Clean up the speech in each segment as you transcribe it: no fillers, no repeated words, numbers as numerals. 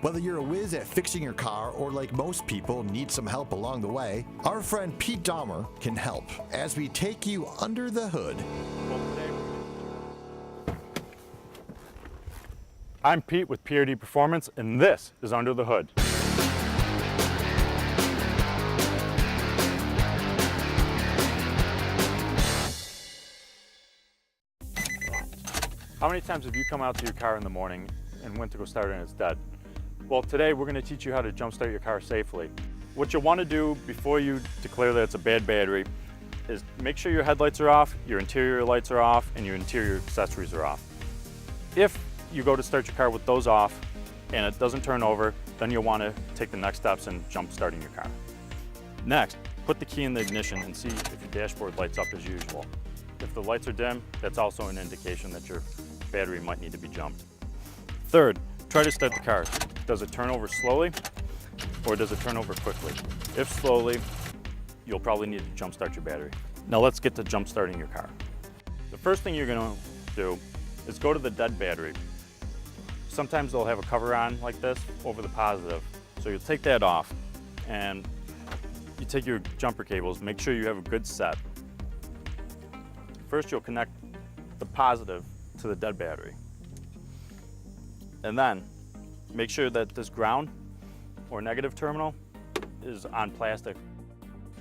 Whether you're a whiz at fixing your car or, like most people, need some help along the way, our friend Pete Dahmer can help as we take you under the hood. I'm Pete with PRD Performance, and this is Under the Hood. How many times have you come out to your car in the morning and went to go start it and it's dead? Well, today we're going to teach you how to jump start your car safely. What you'll want to do before you declare that it's a bad battery is make sure your headlights are off, your interior lights are off, and your interior accessories are off. If you go to start your car with those off and it doesn't turn over, then you'll want to take the next steps in jump starting your car. Next, put the key in the ignition and see if your dashboard lights up as usual. If the lights are dim, that's also an indication that your battery might need to be jumped. Third, try to start the car. Does it turn over slowly or does it turn over quickly? If slowly, you'll probably need to jump start your battery. Now let's get to jump starting your car. The first thing you're going to do is go to the dead battery. Sometimes they'll have a cover on like this over the positive. So you'll take that off and you take your jumper cables, make sure you have a good set. First you'll connect the positive to the dead battery. And then make sure that this ground or negative terminal is on plastic.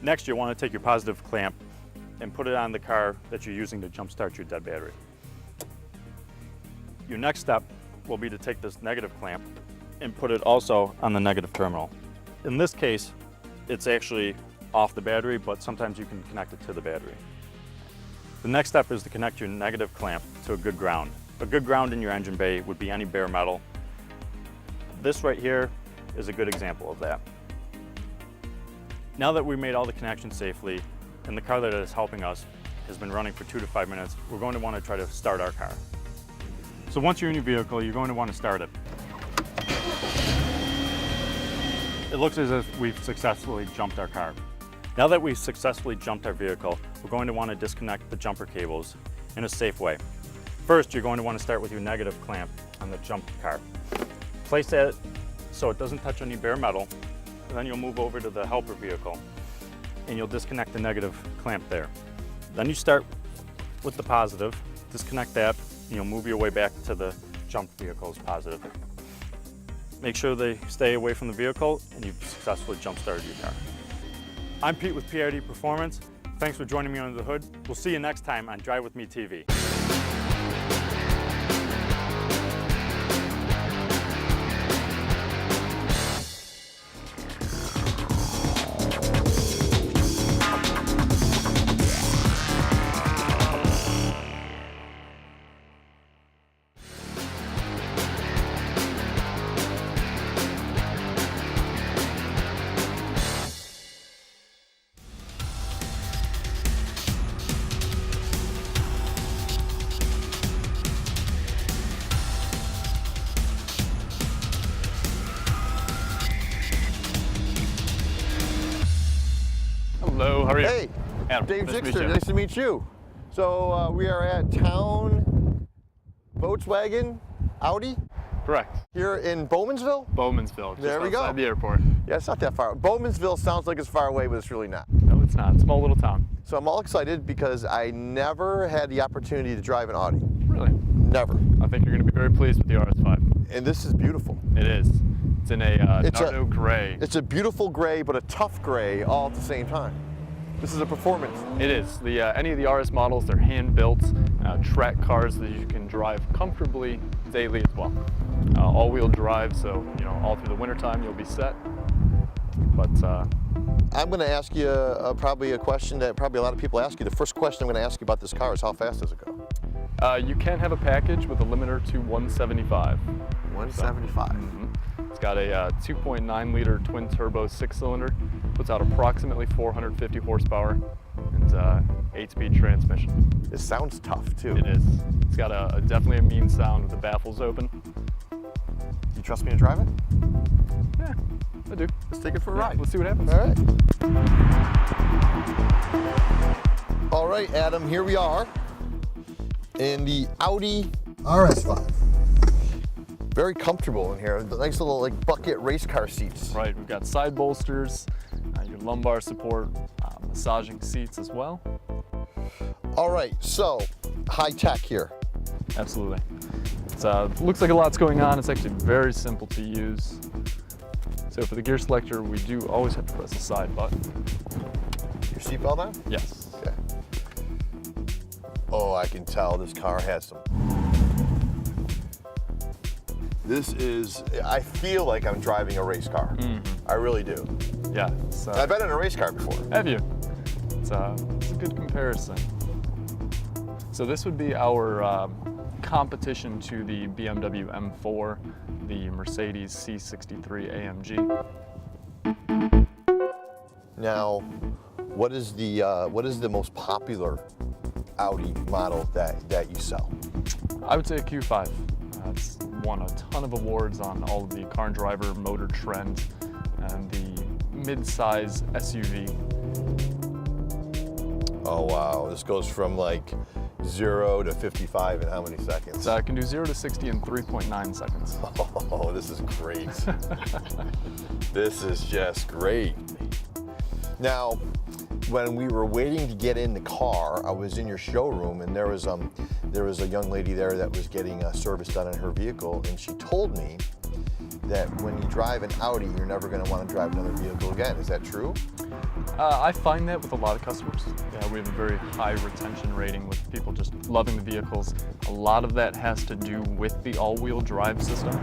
Next you'll want to take your positive clamp and put it on the car that you're using to jump start your dead battery. Your next step will be to take this negative clamp and put it also on the negative terminal. In this case, it's actually off the battery, but sometimes you can connect it to the battery. The next step is to connect your negative clamp to a good ground. A good ground in your engine bay would be any bare metal. This right here is a good example of that. Now that we made all the connections safely and the car that is helping us has been running for 2 to 5 minutes, we're going to want to try to start our car. So once you're in your vehicle, you're going to want to start it. It looks as if we've successfully jumped our car. Now that we've successfully jumped our vehicle, we're going to want to disconnect the jumper cables in a safe way. First, you're going to want to start with your negative clamp on the jump car. Place that so it doesn't touch any bare metal, and then you'll move over to the helper vehicle and you'll disconnect the negative clamp there. Then you start with the positive, disconnect that, and you'll move your way back to the jump vehicle's positive. Make sure they stay away from the vehicle and you've successfully jump started your car. I'm Pete with PRD Performance. Thanks for joining me under the hood. We'll see you next time on Drive With Me TV. Hello, how are you? Hey, Adam, Dave nice to meet Dixter, you. nice to meet you. So we are at Towne Audi Correct. here in Bowmansville. Bowmansville, just There we go. outside the airport. Yeah, it's not that far. Bowmansville sounds like it's far away, but it's really not. No, it's not. Small little town. So I'm all excited because I never had the opportunity to drive an Audi. Really? Never. I think you're going to be very pleased with the RS5. And this is beautiful. It is. It's in a Nardo gray. It's a beautiful gray, but a tough gray all at the same time. This is a performance. It is. Any of the RS models, they're hand-built track cars that you can drive comfortably daily as well. All-wheel drive, so all through the wintertime you'll be set. But I'm going to ask you probably a question that probably a lot of people ask you. The first question I'm going to ask you about this car is how fast does it go? you can have a package with a limiter to 175. 175. It's got a 2.9 liter twin turbo 6-cylinder, puts out approximately 450 horsepower, and 8-speed transmission. It sounds tough too. It is. It's got definitely a mean sound with the baffles open. You trust me to drive it? Yeah, I do. Let's take it for a ride. Let's see what happens. All right. All right, Adam, here we are in the Audi RS5. Very comfortable in here. Nice little like bucket race car seats. Right, we've got side bolsters, your lumbar support, massaging seats as well. All right, so high tech here. Absolutely. It looks like a lot's going on. It's actually very simple to use. So for the gear selector, we do always have to press the side button. Your seatbelt on? Yes. Okay. Oh, I can tell this car has some. This is, I feel like I'm driving a race car. I really do. Yeah. I've been in a race car before. Have you? It's a good comparison. So this would be our competition to the BMW M4, the Mercedes C63 AMG. Now, what is the most popular Audi model that you sell? I would say a Q5. It's won a ton of awards on all of the Car and Driver, Motor Trend, and the mid-size SUV. Oh wow, this goes from like 0 to 55 in how many seconds? So I can do 0 to 60 in 3.9 seconds. Oh, this is great. This is just great. Now, when we were waiting to get in the car, I was in your showroom, and there was a young lady there that was getting a service done on her vehicle, and she told me that when you drive an Audi, you're never going to want to drive another vehicle again. Is that true? I find that with a lot of customers. Yeah, we have a very high retention rating with people just loving the vehicles. A lot of that has to do with the all-wheel drive system.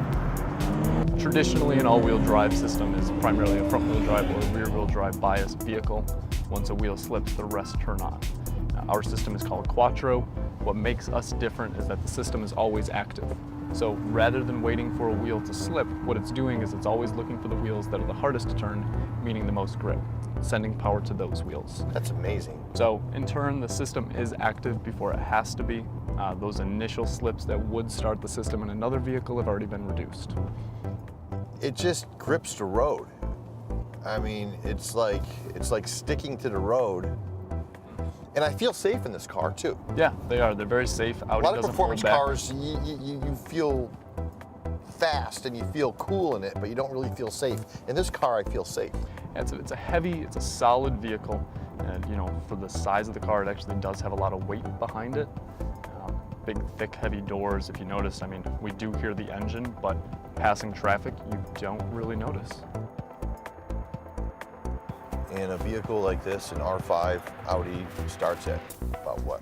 Traditionally, an all-wheel drive system is primarily a front-wheel drive or rear-wheel drive biased vehicle. Once a wheel slips, the rest turn on. Our system is called Quattro. What makes us different is that the system is always active. So rather than waiting for a wheel to slip, what it's doing is it's always looking for the wheels that are the hardest to turn, meaning the most grip, sending power to those wheels. That's amazing. So in turn, the system is active before it has to be. Those initial slips that would start the system in another vehicle have already been reduced. It just grips the road. I mean, it's like sticking to the road. And I feel safe in this car too. Yeah, they are. They're very safe. Audi a lot of doesn't performance hold back. cars, you feel fast and you feel cool in it, but you don't really feel safe. In this car, I feel safe. Yeah, it's a heavy, it's a solid vehicle. And you know, for the size of the car, it actually does have a lot of weight behind it. Big, thick, heavy doors. If you notice, I mean, we do hear the engine, but passing traffic, you don't really notice. And a vehicle like this, an R5 Audi, starts at about what?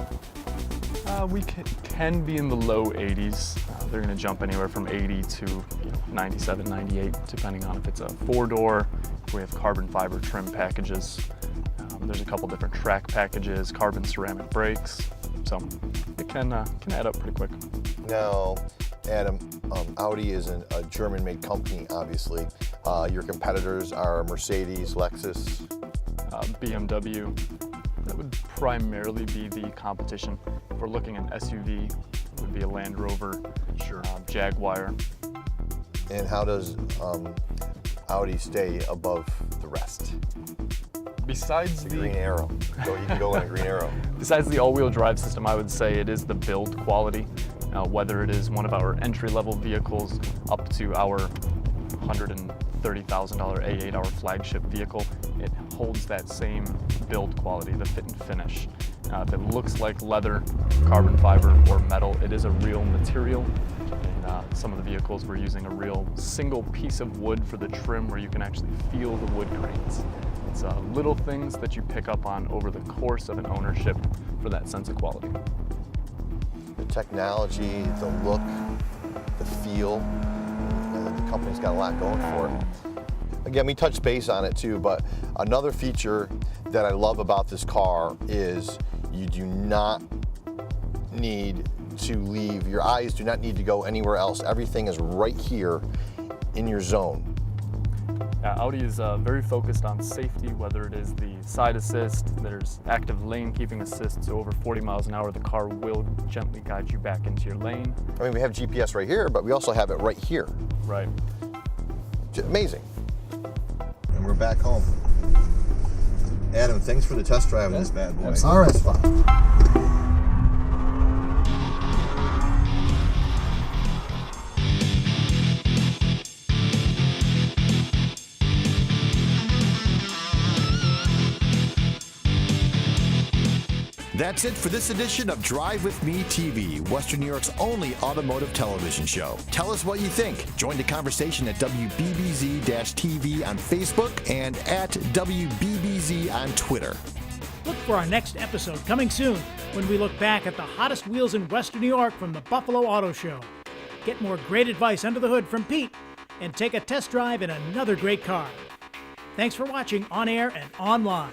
We can be in the low 80s. They're going to jump anywhere from 80 to 97, 98, depending on if it's a four-door. We have carbon fiber trim packages. There's a couple different track packages, carbon ceramic brakes. So it can add up pretty quick. Now, Adam, Audi is a German-made company, obviously. Your competitors are Mercedes, Lexus, BMW. That would primarily be the competition. If we're looking at SUV, it would be a Land Rover, Jaguar. And how does Audi stay above the rest? Besides the Green Arrow. So you can go on a Green Arrow. Besides the all-wheel drive system, I would say it is the build quality. Whether it is one of our entry-level vehicles up to our $130,000 A8, our flagship vehicle, it holds that same build quality, the fit and finish. If it looks like leather, carbon fiber, or metal, it is a real material. In some of the vehicles, we're using a real single piece of wood for the trim where you can actually feel the wood grains. It's little things that you pick up on over the course of an ownership for that sense of quality. The technology, the look, the feel, the company's got a lot going for it. Again, we touched base on it too, but another feature that I love about this car is you do not need to leave, your eyes do not need to go anywhere else. Everything is right here in your zone. Audi is very focused on safety, whether it is the side assist, there's active lane keeping assist, so over 40 miles an hour the car will gently guide you back into your lane. I mean, we have GPS right here, but we also have it right here. Right. Amazing. And we're back home. Adam, thanks for the test drive on this bad boy. All right. It's fun. That's it for this edition of Drive With Me TV, Western New York's only automotive television show. Tell us what you think. Join the conversation at WBBZ-TV on Facebook and at WBBZ on Twitter. Look for our next episode coming soon when we look back at the hottest wheels in Western New York from the Buffalo Auto Show. Get more great advice under the hood from Pete and take a test drive in another great car. Thanks for watching on air and online.